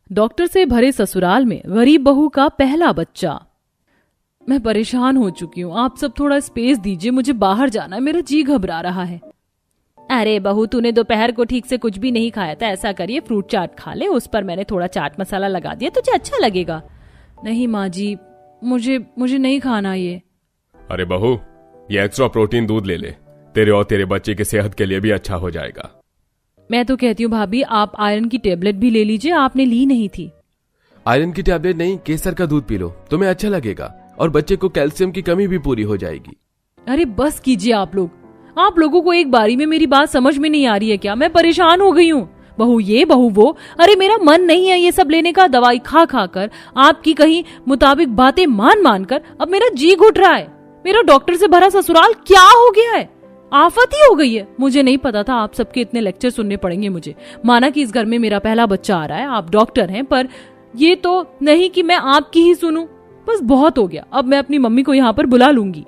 Doctor से भरे ससुराल में गरीब बहू का पहला बच्चा। मैं परेशान हो चुकी हूँ, आप सब थोड़ा स्पेस दीजिए, मुझे बाहर जाना है, मेरा जी घबरा रहा है। अरे बहू, तूने दोपहर को ठीक से कुछ भी नहीं खाया था, ऐसा करिए फ्रूट चाट खा ले, उस पर मैंने थोड़ा चाट मसाला लगा दिया, तुझे अच्छा लगेगा। नहीं माँ जी, मुझे नहीं खाना ये। अरे बहू, ये एक्स्ट्रा प्रोटीन दूध ले ले, तेरे और तेरे बच्चे की सेहत के लिए भी अच्छा हो जाएगा। मैं तो कहती हूँ भाभी, आप आयरन की टेबलेट भी ले लीजिए, आपने ली नहीं थी। आयरन की टेबलेट नहीं, केसर का दूध पी लो, तुम्हें अच्छा लगेगा और बच्चे को कैल्शियम की कमी भी पूरी हो जाएगी। अरे बस कीजिए आप लोगों को एक बारी में मेरी बात समझ में नहीं आ रही है क्या? मैं परेशान हो गई हूँ। बहू ये बहू वो, अरे मेरा मन नहीं है ये सब लेने का, दवाई खा खा कर, आपकी कहीं मुताबिक बातें मान कर अब मेरा जी घुट रहा है। मेरा डॉक्टर से भरा ससुराल क्या हो गया है? आफत ही हो गई है। मुझे नहीं पता था आप सबके इतने लेक्चर सुनने पड़ेंगे मुझे। माना कि इस घर में मेरा पहला बच्चा आ रहा है, आप डॉक्टर हैं, पर ये तो नहीं कि मैं आपकी ही सुनूं। बस बहुत हो गया, अब मैं अपनी मम्मी को यहाँ पर बुला लूंगी।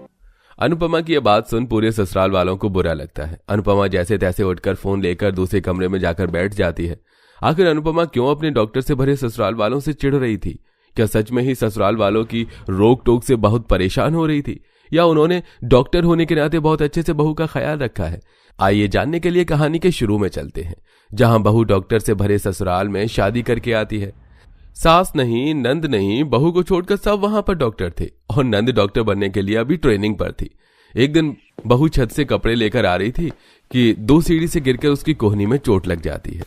अनुपमा की यह बात सुन पूरे ससुराल वालों को बुरा लगता है। अनुपमा जैसे तैसे उठकर फोन लेकर दूसरे कमरे में जाकर बैठ जाती है। आखिर अनुपमा क्यों अपने डॉक्टर से भरे ससुराल वालों से चिढ़ रही थी? क्या सच में ही ससुराल वालों की रोक टोक से बहुत परेशान हो रही थी, या उन्होंने डॉक्टर होने के नाते बहुत अच्छे से बहू का ख्याल रखा है? आइए जानने के लिए कहानी के शुरू में चलते हैं, जहां बहू डॉक्टर से भरे ससुराल में शादी करके आती है। सास नहीं, नंद नहीं, बहू को छोड़कर सब वहां पर डॉक्टर थे और नंद डॉक्टर बनने के लिए अभी ट्रेनिंग पर थी। एक दिन बहू छत से कपड़े लेकर आ रही थी कि 2 सीढ़ी से गिरकर उसकी कोहनी में चोट लग जाती है।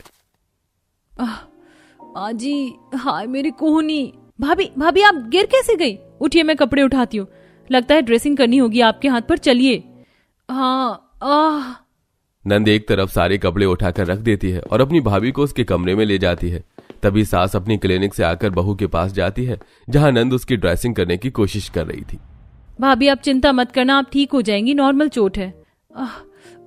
आजी, हाय मेरी कोहनी। भाभी आप गिर कैसे गई? उठिए, मैं कपड़े उठाती हूँ, लगता है ड्रेसिंग करनी होगी आपके हाथ पर, चलिए। हाँ। नंद एक तरफ सारे कपड़े उठाकर रख देती है और अपनी भाभी को उसके कमरे में ले जाती है। तभी सास अपनी क्लिनिक से आकर बहू के पास जाती है, जहां नंद उसकी ड्रेसिंग करने की कोशिश कर रही थी। भाभी आप चिंता मत करना, आप ठीक हो जाएंगी, नॉर्मल चोट है।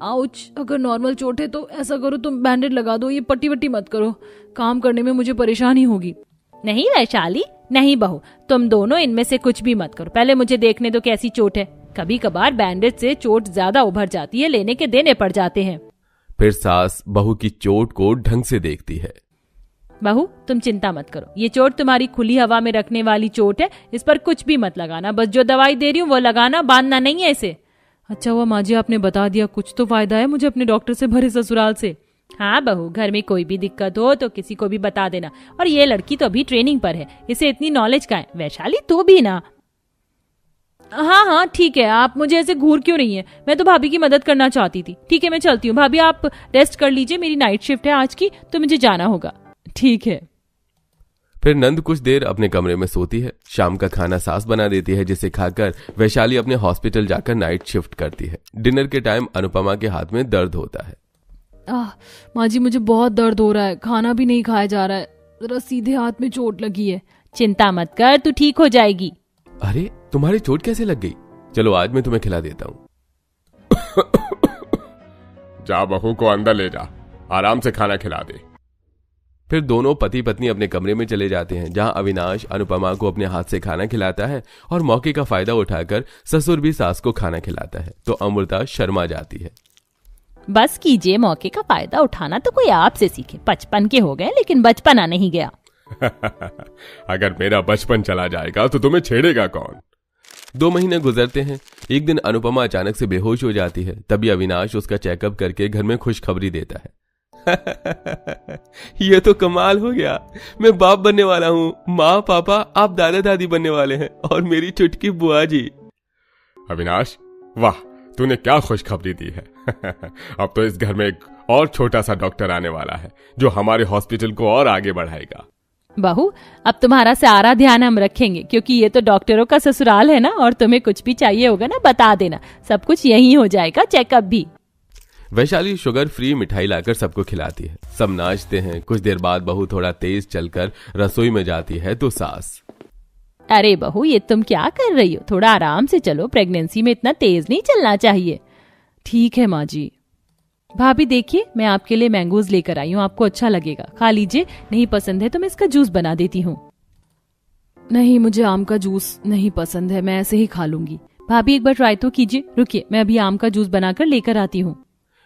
आउच, अगर नॉर्मल चोट है तो ऐसा करो, तुम बैंडेज लगा दो, ये पट्टी वट्टी मत करो, काम करने में मुझे परेशानी होगी। नहीं वैशाली, नहीं बहू, तुम दोनों इनमें से कुछ भी मत करो, पहले मुझे देखने दो कैसी चोट है। कभी कभार बैंडेज से चोट ज्यादा उभर जाती है, लेने के देने पड़ जाते हैं। फिर सास बहू की चोट को ढंग से देखती है। बहू तुम चिंता मत करो, ये चोट तुम्हारी खुली हवा में रखने वाली चोट है, इस पर कुछ भी मत लगाना, बस जो दवाई दे रही हूँ वो लगाना, बांधना नहीं है इसे। अच्छा हुआ माँ जी आपने बता दिया, कुछ तो फायदा है मुझे अपने डॉक्टर से भरे ससुराल से। हाँ बहू, घर में कोई भी दिक्कत हो तो किसी को भी बता देना, और ये लड़की तो अभी ट्रेनिंग पर है, इसे इतनी नॉलेज का है। वैशाली तू भी ना। हाँ ठीक है, आप मुझे ऐसे घूर क्यों रही हैं? मैं तो भाभी की मदद करना चाहती थी। ठीक है मैं चलती हूँ, भाभी आप रेस्ट कर लीजिए, मेरी नाइट शिफ्ट है आज की, तो मुझे जाना होगा। ठीक है। फिर नंद कुछ देर अपने कमरे में सोती है। शाम का खाना सास बना देती है, जिसे खाकर वैशाली अपने हॉस्पिटल जाकर नाइट शिफ्ट करती है। डिनर के टाइम अनुपमा के हाथ में दर्द होता है। माँ जी मुझे बहुत दर्द हो रहा है, खाना भी नहीं खाया जा रहा है, जरा सीधे हाथ में चोट लगी है। चिंता मत कर, तू ठीक हो जाएगी। अरे तुम्हारी चोट कैसे लग गई? चलो आज मैं तुम्हें खिला देता हूँ। जा बहू को अंदर ले जा, आराम से खाना खिला दे। फिर दोनों पति पत्नी अपने कमरे में चले जाते हैं, जहां अविनाश अनुपमा को अपने हाथ से खाना खिलाता है और मौके का फायदा उठाकर ससुर भी सास को खाना खिलाता है, तो अमृता शर्मा जाती है। बस कीजिए, मौके का फायदा उठाना तो कोई आपसे सीखे, 55 के हो गए लेकिन बचपना नहीं गया। अगर मेरा बचपन चला जाएगा तो तुम्हें छेड़ेगा कौन? 2 महीने गुजरते हैं। एक दिन अनुपमा अचानक से बेहोश हो जाती है। तभी अविनाश उसका चेकअप करके घर में खुशखबरी देता है। ये तो कमाल हो गया, मैं बाप बनने वाला हूँ। माँ पापा आप दादा दादी बनने वाले हैं और मेरी चुटकी बुआ जी। अविनाश वाह, तूने क्या खुशखबरी दी है। अब तो इस घर में एक और छोटा सा डॉक्टर आने वाला है, जो हमारे हॉस्पिटल को और आगे बढ़ाएगा। बहू अब तुम्हारा सारा ध्यान हम रखेंगे, क्योंकि ये तो डॉक्टरों का ससुराल है ना, और तुम्हें कुछ भी चाहिए होगा ना बता देना, सब कुछ यहीं हो जाएगा, चेकअप भी। वैशाली शुगर फ्री मिठाई लाकर सबको खिलाती है। सब नाचते हैं। कुछ देर बाद बहू थोड़ा तेज चलकर रसोई में जाती है तो सास, अरे बहू ये तुम क्या कर रही हो, थोड़ा आराम से चलो, प्रेगनेंसी में इतना तेज नहीं चलना चाहिए। ठीक है माँ जी। भाभी देखिए मैं आपके लिए मैंगोज लेकर आई हूँ, आपको अच्छा लगेगा, खा लीजिए, नहीं पसंद है तो मैं इसका जूस बना देती हूँ। नहीं मुझे आम का जूस नहीं पसंद है, मैं ऐसे ही खा लूंगी। भाभी एक बार ट्राई तो कीजिए, रुकिए मैं अभी आम का जूस बनाकर लेकर आती हूँ।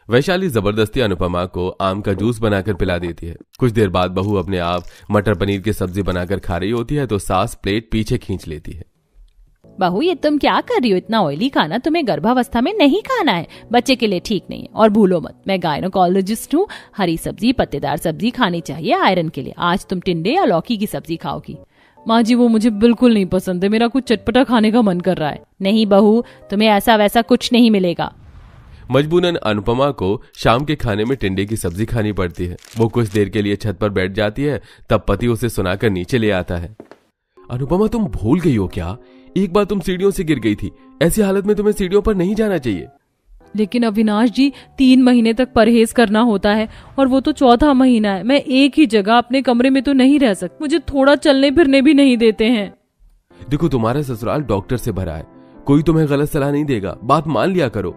वैशाली जबरदस्ती अनुपमा को आम का जूस बनाकर पिला देती है। कुछ देर बाद बहू अपने आप मटर पनीर की सब्जी बनाकर खा रही होती है तो सास प्लेट पीछे खींच लेती है। बहू, ये तुम क्या कर रही हो? इतना ऑयली खाना तुम्हें गर्भावस्था में नहीं खाना है, बच्चे के लिए ठीक नहीं है। और भूलो मत, मैं गायनोकोलॉजिस्ट हूँ। हरी सब्जी, पत्तेदार सब्जी खानी चाहिए आयरन के लिए। आज तुम टिंडे या लौकी की सब्जी खाओगी। माँ जी, वो मुझे बिल्कुल नहीं पसंद है, मेरा कुछ चटपटा खाने का मन कर रहा है। नहीं बहू, तुम्हें ऐसा वैसा कुछ नहीं मिलेगा। मजबूरन अनुपमा को शाम के खाने में टिंडे की सब्जी खानी पड़ती है। वो कुछ देर के लिए छत पर बैठ जाती है, तब पति उसे सुनाकर नीचे ले आता है। अनुपमा, तुम भूल गई हो क्या? एक बार तुम सीढ़ियों से गिर गई थी। ऐसी हालत में तुम्हें सीढ़ियों पर नहीं जाना चाहिए। लेकिन अविनाश जी, 3 महीने तक परहेज करना होता है और वो तो 4था महीना है। मैं एक ही जगह अपने कमरे में तो नहीं रह सकती, मुझे थोड़ा चलने फिरने भी नहीं देते हैं। देखो, तुम्हारा ससुराल डॉक्टर से भरा है, कोई तुम्हें गलत सलाह नहीं देगा, बात मान लिया करो।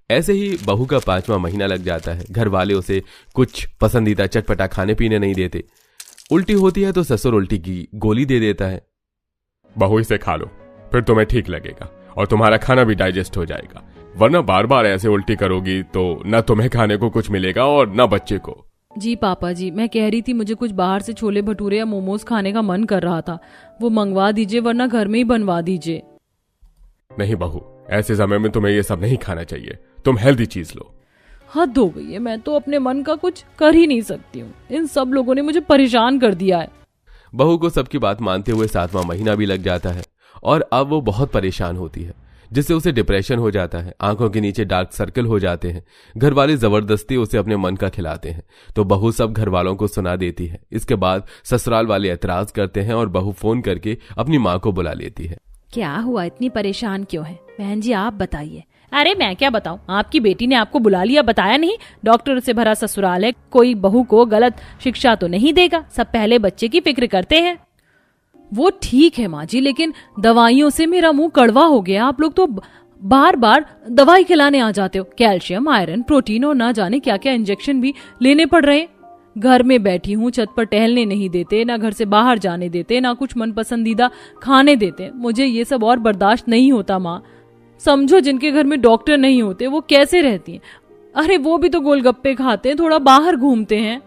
ऐसे ही बहू का 5वां महीना लग जाता है। घर वाले उसे कुछ पसंदीदा चटपटा खाने पीने नहीं देते। उल्टी होती है तो ससुर उल्टी की गोली दे देता है। बहू, इसे खा लो, फिर तुम्हें ठीक लगेगा और तुम्हारा खाना भी डाइजेस्ट हो जाएगा। वरना बार बार ऐसे उल्टी करोगी तो न तुम्हें खाने को कुछ मिलेगा और न बच्चे को। जी पापा जी, मैं कह रही थी मुझे कुछ बाहर से छोले भटूरे या मोमोज खाने का मन कर रहा था, वो मंगवा दीजिए, वरना घर में ही बनवा दीजिए। नहीं बहू, ऐसे समय में तुम्हें ये सब नहीं खाना चाहिए। तुम हेल्दी चीज लो। हद हो गई है, मैं तो अपने मन का कुछ कर ही नहीं सकती हूँ। इन सब लोगों ने मुझे परेशान कर दिया है। बहू को सबकी बात मानते हुए 7वां महीना भी लग जाता है और अब वो बहुत परेशान होती है, जिससे उसे डिप्रेशन हो जाता है। आंखों के नीचे डार्क सर्कल हो जाते हैं। घर वाले जबरदस्ती उसे अपने मन का खिलाते हैं तो बहू सब घर वालों को सुना देती है। इसके बाद ससुराल वाले एतराज करते हैं और बहू फोन करके अपनी माँ को बुला लेती है। क्या हुआ, इतनी परेशान क्यों है? बहन जी आप बताइए। अरे मैं क्या बताऊं, आपकी बेटी ने आपको बुला लिया, बताया नहीं? डॉक्टर से भरा ससुराल है, कोई बहू को गलत शिक्षा तो नहीं देगा, सब पहले बच्चे की फिक्र करते हैं। वो ठीक है माँ जी, लेकिन दवाइयों से मेरा मुंह कड़वा हो गया। आप लोग तो बार बार दवाई खिलाने आ जाते हो। कैल्शियम, आयरन, प्रोटीन और ना जाने क्या क्या इंजेक्शन भी लेने पड़ रहे हैं। घर में बैठी हूँ, छत पर टहलने नहीं देते, ना घर से बाहर जाने देते, ना कुछ मन पसंदीदा खाने देते। मुझे ये सब और बर्दाश्त नहीं होता माँ। समझो, जिनके घर में डॉक्टर नहीं होते वो कैसे रहती हैं? अरे वो भी तो गोलगप्पे खाते हैं, थोड़ा बाहर घूमते हैं।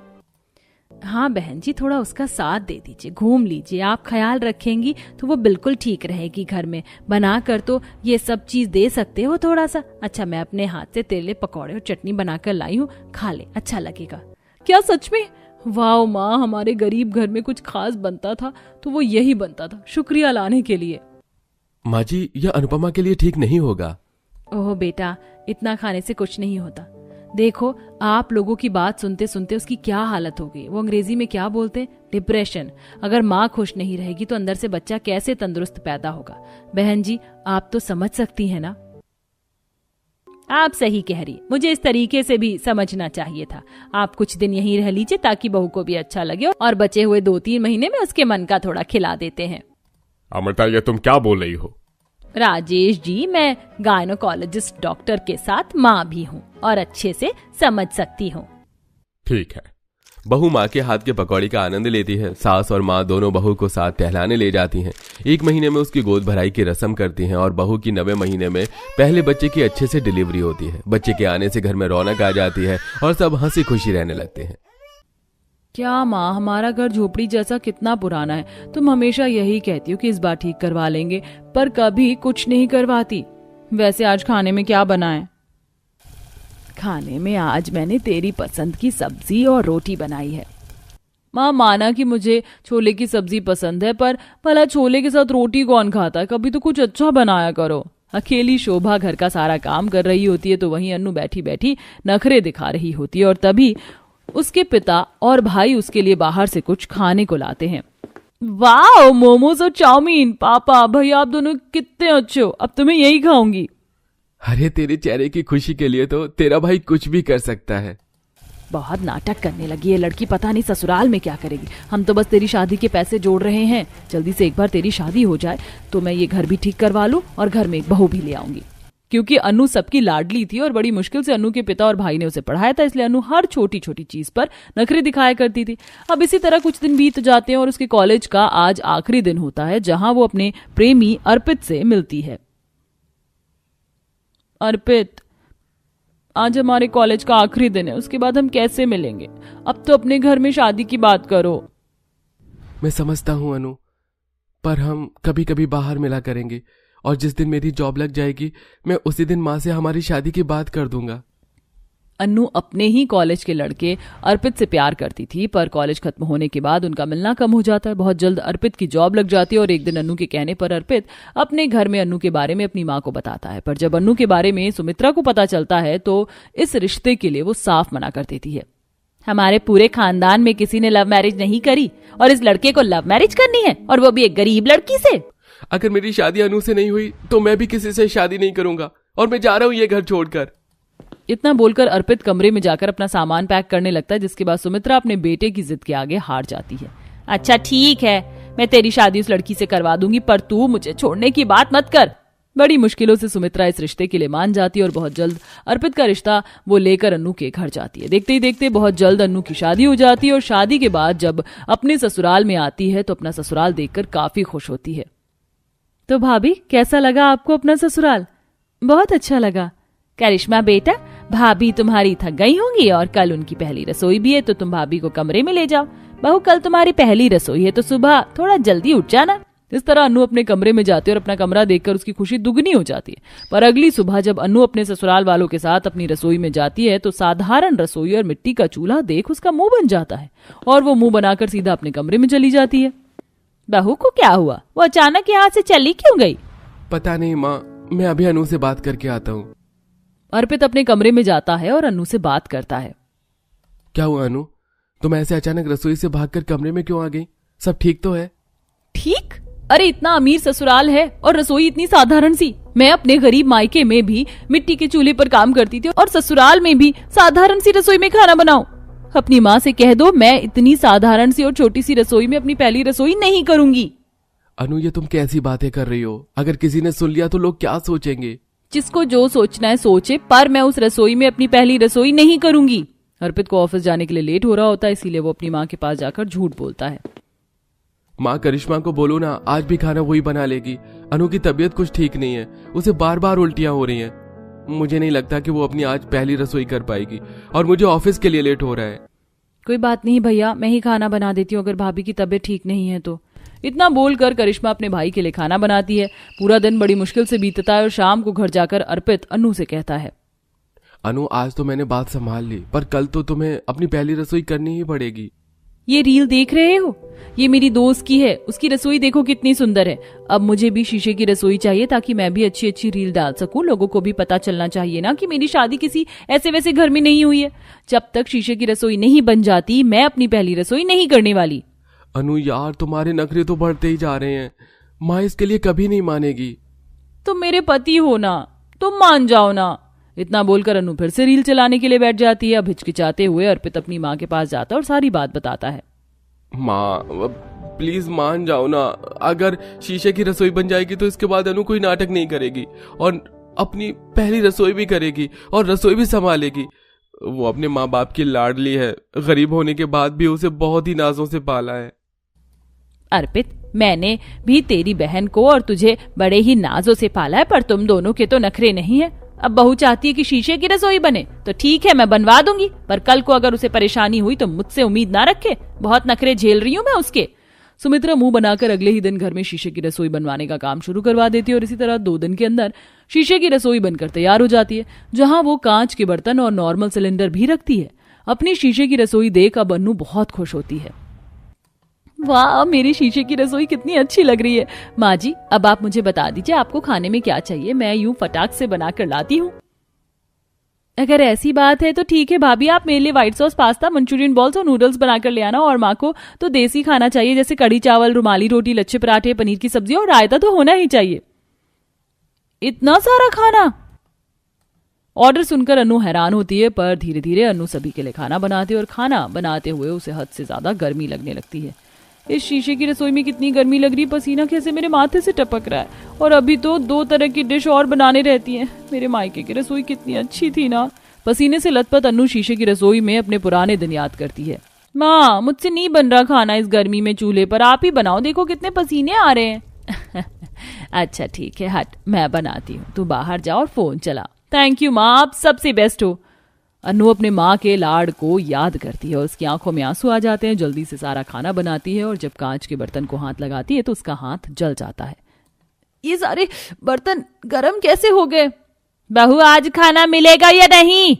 हाँ बहन जी, थोड़ा उसका साथ दे दीजिए, घूम लीजिए। आप ख्याल रखेंगी तो वो बिल्कुल ठीक रहेगी। घर में बना कर तो ये सब चीज दे सकते हो थोड़ा सा। अच्छा, मैं अपने हाथ से तेरे लिए पकौड़े और चटनी बनाकर लाई हूँ, खा ले, अच्छा लगेगा। क्या सच में? वाह माँ, हमारे गरीब घर में कुछ खास बनता था तो वो यही बनता था। शुक्रिया लाने के लिए। माँ जी, यह अनुपमा के लिए ठीक नहीं होगा। ओह बेटा, इतना खाने से कुछ नहीं होता। देखो, आप लोगों की बात सुनते सुनते उसकी क्या हालत हो गई। वो अंग्रेजी में क्या बोलते हैं? डिप्रेशन। अगर माँ खुश नहीं रहेगी तो अंदर से बच्चा कैसे तंदुरुस्त पैदा होगा? बहन जी, आप तो समझ सकती हैं ना। आप सही कह रही, मुझे इस तरीके से भी समझना चाहिए था। आप कुछ दिन यहीं रह लीजिए ताकि बहू को भी अच्छा लगे और बचे हुए 2-3 महीने में उसके मन का थोड़ा खिला देते हैं। अमृता, ये तुम क्या बोल रही हो? राजेश जी, मैं गायनोकोलॉजिस्ट डॉक्टर के साथ माँ भी हूँ और अच्छे से समझ सकती हूँ। ठीक है। बहू माँ के हाथ के पकौड़ी का आनंद लेती है। सास और माँ दोनों बहू को साथ टहलाने ले जाती हैं। 1 महीने में उसकी गोद भराई की रस्म करती हैं और बहू की 9वें महीने में पहले बच्चे की अच्छे से डिलीवरी होती है। बच्चे के आने से घर में रौनक आ जाती है और सब हंसी खुशी रहने लगते हैं। क्या माँ, हमारा घर झोपड़ी जैसा कितना पुराना है। तुम हमेशा यही कहती हो कि इस बार ठीक करवा लेंगे, पर कभी कुछ नहीं करवाती। वैसे आज खाने में क्या बना है? खाने में आज मैंने तेरी पसंद की सब्जी और रोटी बनाई है। माँ, माना कि मुझे छोले की सब्जी पसंद है, पर भला छोले के साथ रोटी कौन खाता है? कभी तो कुछ अच्छा बनाया करो। अकेली शोभा घर का सारा काम कर रही होती है तो वहीं अन्नू बैठी बैठी नखरे दिखा रही होती है और तभी उसके पिता और भाई उसके लिए बाहर से कुछ खाने को लाते हैं। वाह, मोमोज और चाउमीन। पापा भैया, आप दोनों कितने अच्छे हो, अब तुम्हें यही खाऊंगी। अरे, तेरे चेहरे की खुशी के लिए तो तेरा भाई कुछ भी कर सकता है। बहुत नाटक करने लगी है लड़की, पता नहीं ससुराल में क्या करेगी। हम तो बस तेरी शादी के पैसे जोड़ रहे हैं। जल्दी से एक बार तेरी शादी हो जाए तो मैं ये घर भी ठीक करवा लूं और घर में एक बहू भी ले आऊंगी। क्योंकि अनु सबकी लाडली थी और बड़ी मुश्किल से अनु के पिता और भाई ने उसे पढ़ाया था, इसलिए अनु हर छोटी छोटी चीज पर नखरे दिखाया करती थी। अब इसी तरह कुछ दिन बीत जाते हैं और उसके कॉलेज का आज आखिरी दिन होता है जहां वो अपने प्रेमी अर्पित से मिलती है। अर्पित, आज हमारे कॉलेज का आखिरी दिन है, उसके बाद हम कैसे मिलेंगे? अब तो अपने घर में शादी की बात करो। मैं समझता हूँ अनु, पर हम कभी कभी बाहर मिला करेंगे और जिस दिन मेरी जॉब लग जाएगी मैं उसी दिन माँ से हमारी शादी की बात कर दूंगा। अन्नू अपने ही कॉलेज के लड़के अर्पित से प्यार करती थी, पर कॉलेज खत्म होने के बाद उनका मिलना कम हो जाता है। बहुत जल्द अर्पित की जॉब लग जाती है और एक दिन अन्नू के कहने पर अर्पित अपने घर में अन्नू के बारे में अपनी माँ को बताता है। पर जब अन्नू के बारे में सुमित्रा को पता चलता है तो इस रिश्ते के लिए वो साफ मना कर देती है। हमारे पूरे खानदान में किसी ने लव मैरिज नहीं करी और इस लड़के को लव मैरिज करनी है, और वो भी एक गरीब लड़की से। अगर मेरी शादी अनु से नहीं हुई तो मैं भी किसी से शादी नहीं करूंगा और मैं जा रहा हूँ ये घर छोड़कर। इतना बोलकर अर्पित कमरे में जाकर अपना सामान पैक करने लगता है, जिसके बाद सुमित्रा अपने बेटे की जिद के आगे हार जाती है। अच्छा ठीक है, मैं तेरी शादी उस लड़की से करवा दूंगी, पर तू मुझे छोड़ने की बात मत कर। बड़ी मुश्किलों से सुमित्रा इस रिश्ते के लिए मान जाती है और बहुत जल्द अर्पित का रिश्ता वो लेकर अन्नू के घर जाती है। देखते ही देखते बहुत जल्द अन्नू की शादी हो जाती है और शादी के बाद जब अपने ससुराल में आती है तो अपना ससुराल देखकर काफी खुश होती है। तो भाभी, कैसा लगा आपको अपना ससुराल? बहुत अच्छा लगा। करिश्मा बेटा, भाभी तुम्हारी थक गई होंगी और कल उनकी पहली रसोई भी है, तो तुम भाभी को कमरे में ले जाओ। बहू, कल तुम्हारी पहली रसोई है तो सुबह थोड़ा जल्दी उठ जाना। इस तरह अन्नू अपने कमरे में जाती है और अपना कमरा देखकर उसकी खुशी दुगनी हो जाती है। पर अगली सुबह जब अन्नू अपने ससुराल वालों के साथ अपनी रसोई में जाती है तो साधारण रसोई और मिट्टी का चूल्हा देख उसका मुंह बन जाता है और वो मुंह बनाकर सीधा अपने कमरे में चली जाती है। बहू को क्या हुआ? वो अचानक यहाँ से चली क्यों गई? पता नहीं माँ, मैं अभी अनु से बात करके आता हूँ। अर्पित अपने कमरे में जाता है और अन्नू से बात करता है। क्या हुआ अनु, तुम ऐसे अचानक रसोई से भागकर कमरे में क्यों आ गई? सब ठीक तो है? ठीक? अरे इतना अमीर ससुराल है और रसोई इतनी साधारण सी। मैं अपने गरीब मायके में भी मिट्टी के चूल्हे पर काम करती थी और ससुराल में भी साधारण सी रसोई में खाना बनाऊं। अपनी माँ से कह दो मैं इतनी साधारण सी और छोटी सी रसोई में अपनी पहली रसोई नहीं करूंगी। अनु, ये तुम कैसी बातें कर रही हो? अगर किसी ने सुन लिया तो लोग क्या सोचेंगे? जिसको जो सोचना है सोचे, पर मैं उस रसोई में अपनी पहली रसोई नहीं करूंगी। अर्पित को ऑफिस जाने के लिए लेट हो रहा होता है, इसीलिए वो अपनी माँ के पास जाकर झूठ बोलता है। माँ, करिश्मा को बोलो ना, आज भी खाना वही बना लेगी। अनु की तबीयत कुछ ठीक नहीं है, उसे बार बार उल्टियां हो रही हैं। मुझे नहीं लगता कि वो अपनी आज पहली रसोई कर पाएगी और मुझे ऑफिस के लिए लेट हो रहा है। कोई बात नहीं भैया, मैं ही खाना बना देती हूँ अगर भाभी की तबीयत ठीक नहीं है तो। इतना बोलकर करिश्मा अपने भाई के लिए खाना बनाती है। पूरा दिन बड़ी मुश्किल से बीतता है और शाम को घर जाकर अर्पित अन्नू से कहता है, अनु, आज तो मैंने बात संभाल ली, पर कल तो तुम्हें अपनी पहली रसोई करनी ही पड़ेगी। ये रील देख रहे हो? ये मेरी दोस्त की है, उसकी रसोई देखो कितनी सुंदर है। अब मुझे भी शीशे की रसोई चाहिए ताकि मैं भी अच्छी अच्छी रील डाल सकूं। लोगों को भी पता चलना चाहिए ना कि मेरी शादी किसी ऐसे वैसे घर में नहीं हुई है। जब तक शीशे की रसोई नहीं बन जाती मैं अपनी पहली रसोई नहीं करने वाली। अनु यार, तुम्हारे नखरे तो बढ़ते ही जा रहे हैं। माँ इसके लिए कभी नहीं मानेगी। तुम मेरे पति हो ना, तुम मान जाओ ना। इतना बोलकर अनु फिर से रील चलाने के लिए बैठ जाती है। अब हिचकिचाते हुए अर्पित अपनी माँ के पास जाता है और सारी बात बताता है। माँ प्लीज मान जाओ ना, अगर शीशे की रसोई बन जाएगी तो इसके बाद अनु कोई नाटक नहीं करेगी और अपनी पहली रसोई भी करेगी और रसोई भी संभालेगी। वो अपने माँ बाप की लाडली है, गरीब होने के बाद भी उसे बहुत ही नाजों से पाला है। अर्पित, मैंने भी तेरी बहन को और तुझे बड़े ही नाजों से पाला है, पर तुम दोनों के तो नखरे नहीं है। अब बहू चाहती है कि शीशे की रसोई बने तो ठीक है, मैं बनवा दूंगी, पर कल को अगर उसे परेशानी हुई तो मुझसे उम्मीद ना रखे। बहुत नखरे झेल रही हूं मैं उसके। सुमित्रा मुंह बनाकर अगले ही दिन घर में शीशे की रसोई बनवाने का काम शुरू करवा देती है और इसी तरह 2 दिन के अंदर शीशे की रसोई बनकर तैयार हो जाती है, जहां वो कांच के बर्तन और नॉर्मल सिलेंडर भी रखती है। अपनी शीशे की रसोई देख अब अन्नू बहुत खुश होती है। वाह, मेरी शीशे की रसोई कितनी अच्छी लग रही है। माँ जी, अब आप मुझे बता दीजिए आपको खाने में क्या चाहिए, मैं यूं फटाक से बनाकर लाती हूँ। अगर ऐसी बात है तो ठीक है भाभी, आप मेरे लिए white sauce pasta, Manchurian balls और नूडल्स बनाकर ले आना, और माँ को तो देसी खाना चाहिए जैसे कड़ी चावल, रुमाली रोटी, लच्छे पराठे, पनीर की सब्जी और रायता तो होना ही चाहिए। इतना सारा खाना? ऑर्डर सुनकर अन्नू हैरान होती है, पर धीरे धीरे अन्नू सभी के लिए खाना बनाती है और खाना बनाते हुए उसे हद से ज्यादा गर्मी लगने लगती है। इस शीशे की रसोई में कितनी गर्मी लग रही, पसीना कैसे मेरे माथे से टपक रहा है, और अभी तो 2 तरह की डिश और बनाने रहती हैं। मेरे मायके की रसोई कितनी अच्छी थी ना। पसीने से लथपथ अन्नू शीशे की रसोई में अपने पुराने दिन याद करती है। माँ, मुझसे नहीं बन रहा खाना इस गर्मी में चूल्हे पर, आप ही बनाओ, देखो कितने पसीने आ रहे हैं। अच्छा ठीक है, हट, मैं बनाती हूँ, तू बाहर जा और फोन चला। थैंक यू माँ, आप सबसे बेस्ट हो। अनु अपने माँ के लाड को याद करती है और उसकी आंखों में आंसू आ जाते हैं। जल्दी से सारा खाना बनाती है और जब कांच के बर्तन को हाथ लगाती है तो उसका हाथ जल जाता है। ये सारे बर्तन गरम कैसे हो गए? बहू, आज खाना मिलेगा या नहीं?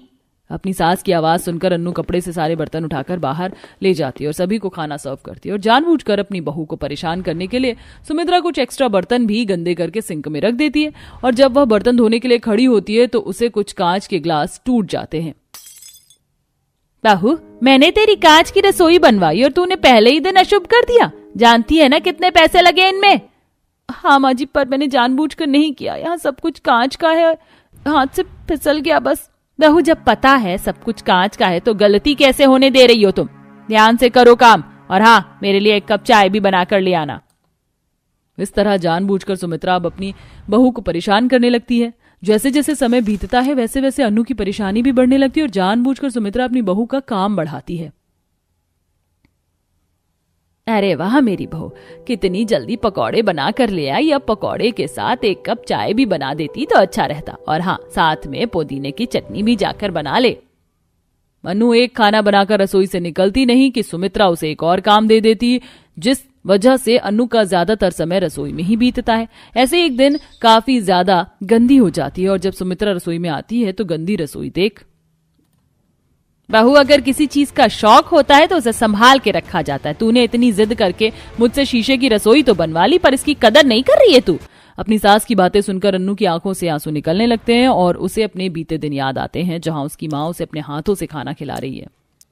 अपनी सास की आवाज सुनकर अन्नू कपड़े से सारे बर्तन उठाकर बाहर ले जाती है और सभी को खाना सर्व करती है। और जानबूझकर अपनी बहू को परेशान करने के लिए सुमित्रा कुछ एक्स्ट्रा बर्तन भी गंदे करके सिंक में रख देती है। और जब वह बर्तन धोने के लिए खड़ी होती है तो उसे कुछ कांच के ग्लास टूट जाते हैं। बहू, मैंने तेरी कांच की रसोई बनवाई और तूने पहले ही दिन अशुभ कर दिया। जानती है ना कितने पैसे लगे इनमें? हाँ माँ जी, पर मैंने जानबूझकर नहीं किया। यहाँ सब कुछ कांच का है, हाथ से फिसल गया बस। बहू, जब पता है सब कुछ कांच का है तो गलती कैसे होने दे रही हो तुम? ध्यान से करो काम, और हाँ, मेरे लिए एक कप चाय भी बना कर ले आना। इस तरह जानबूझकर सुमित्रा अब अपनी बहू को परेशान करने लगती है। जैसे जैसे समय बीतता है वैसे वैसे अनु की परेशानी भी बढ़ने लगती है और जानबूझकर सुमित्रा अपनी बहू का काम बढ़ाती है। अरे वाह मेरी बहू, कितनी जल्दी पकौड़े बना कर ले आई। अब पकौड़े के साथ एक कप चाय भी बना देती तो अच्छा रहता, और हाँ, साथ में पुदीने की चटनी भी जाकर बना ले। अनु एक खाना बनाकर रसोई से निकलती नहीं कि सुमित्रा उसे एक और काम दे देती, जिस वजह से अनु का ज्यादातर समय रसोई में ही बीतता है। ऐसे एक दिन काफी ज्यादा गंदी हो जाती है और जब सुमित्रा रसोई में आती है तो गंदी रसोई देख। बहू, अगर किसी चीज का शौक होता है तो उसे संभाल के रखा जाता है। तूने इतनी जिद करके मुझसे शीशे की रसोई तो बनवा ली, पर इसकी कदर नहीं कर रही है तू। अपनी सास की बातें सुनकर अन्नू की आंखों से आंसू निकलने लगते हैं और उसे अपने बीते दिन याद आते हैं जहां उसकी माँ उसे अपने हाथों से खाना खिला रही है।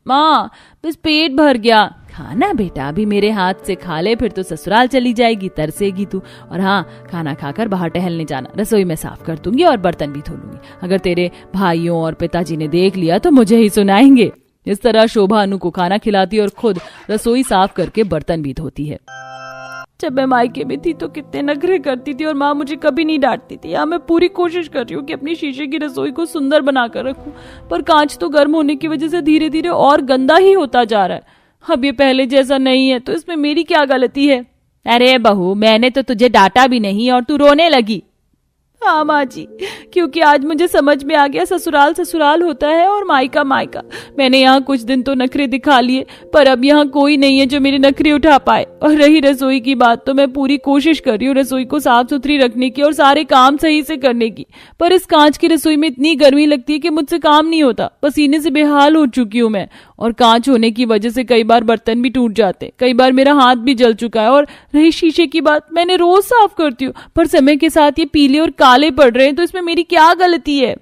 माँ, बस पेट भर गया। खाना बेटा, अभी मेरे हाथ से खा ले, फिर तो ससुराल चली जाएगी, तरसेगी तू। और हाँ, खाना खाकर बाहर टहलने जाना। रसोई में साफ कर दूंगी और बर्तन भी धो लूंगी। अगर तेरे भाइयों और पिताजी ने देख लिया तो मुझे ही सुनाएंगे। इस तरह शोभा अनु को खाना खिलाती और खुद रसोई साफ करके बर्तन भी धोती है। जब मैं मायके में थी तो कितने नखरे करती थी और माँ मुझे कभी नहीं डांटती थी। यहाँ मैं पूरी कोशिश कर रही हूँ कि अपनी शीशे की रसोई को सुंदर बनाकर रखूं, पर कांच तो गर्म होने की वजह से धीरे धीरे और गंदा ही होता जा रहा है। अब ये पहले जैसा नहीं है तो इसमें मेरी क्या गलती है? अरे बहू, मैंने तो तुझे डांटा भी नहीं और तू रोने लगी। हाँ माँ जी, क्योंकि आज मुझे समझ में आ गया ससुराल ससुराल होता है और मायका मायका। मैंने यहाँ कुछ दिन तो नखरे दिखा लिए, पर अब यहाँ कोई नहीं है जो मेरे नखरे उठा पाए। और रही रसोई की बात, तो मैं पूरी कोशिश कर रही हूँ रसोई को साफ सुथरी रखने की और सारे काम सही से करने की, पर इस कांच की रसोई में इतनी गर्मी लगती है कि मुझसे काम नहीं होता। पसीने से बेहाल हो चुकी हूँ मैं, और कांच होने की वजह से कई बार बर्तन भी टूट जाते, कई बार मेरा हाथ भी जल चुका है। और रही शीशे की बात, मैंने रोज साफ करती हूँ, पर समय के साथ ये पीले और काले पड़ रहे हैं, तो इसमें मेरी क्या गलती है?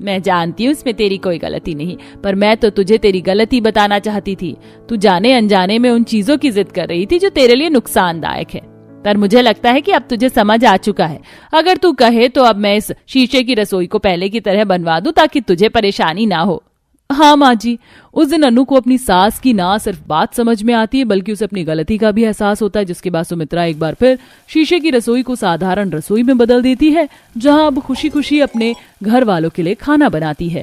मैं जानती हूँ इसमें तेरी कोई गलती नहीं, पर मैं तो तुझे तेरी गलती बताना चाहती थी। तू जाने अनजाने में उन चीजों की जिद कर रही थी जो तेरे लिए नुकसानदायक है, पर मुझे लगता है कि अब तुझे समझ आ चुका है। अगर तू कहे तो अब मैं इस शीशे की रसोई को पहले की तरह बनवा दूं ताकि तुझे परेशानी ना हो। हाँ माँ जी। उस दिन अनु को अपनी सास की ना सिर्फ बात समझ में आती है बल्कि उसे अपनी गलती का भी एहसास होता है, जिसके बाद सुमित्रा एक बार फिर शीशे की रसोई को साधारण रसोई में बदल देती है, जहां अब खुशी खुशी अपने घर वालों के लिए खाना बनाती है।